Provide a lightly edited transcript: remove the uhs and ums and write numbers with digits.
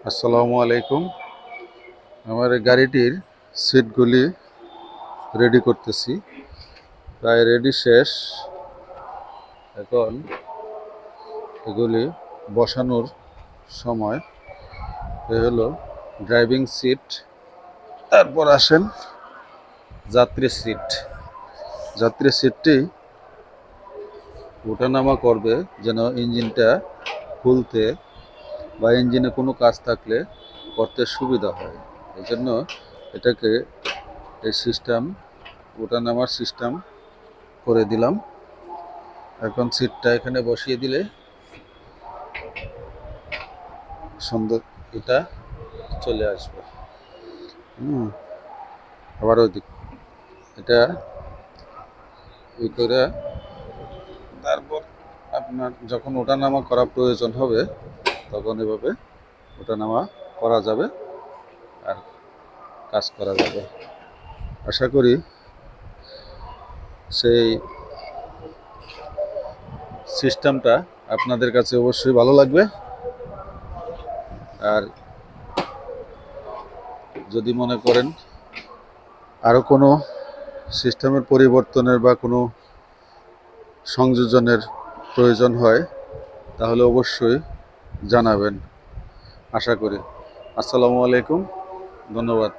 আসসালামু আলাইকুম। আমার এই গাড়িটির সিটগুলি রেডি করতেছি, প্রায় রেডি শেষ। এখন এগুলি বসানোর সময়। এ হলো ড্রাইভিং সিট, তারপর আসেন যাত্রী সিট। যাত্রী সিটটি ওঠানামা করবে যেন ইঞ্জিনটা খুলতে বা ইঞ্জিনে কোনো কাজ থাকলে করতে সুবিধা হয়। এই জন্য এটাকে এই সিস্টেম, ওঠানামার সিস্টেম করে দিলাম। এখন সিটটা এখানে বসিয়ে দিলে সুন্দর এটা চলে আসবে। আবার ওইদিক এটা করে তারপর আপনার যখন ওঠানামা করা প্রয়োজন হবে তখন এভাবে ওঠানামা করা যাবে আর কাজ করা যাবে। আশা করি সেই সিস্টেমটা আপনাদের কাছে অবশ্যই ভালো লাগবে। আর যদি মনে করেন আরও কোনো সিস্টেমের পরিবর্তনের বা কোনো সংযোজনের প্রয়োজন হয় তাহলে অবশ্যই জানাবেন, আশা করি। আসসালামু আলাইকুম, ধন্যবাদ।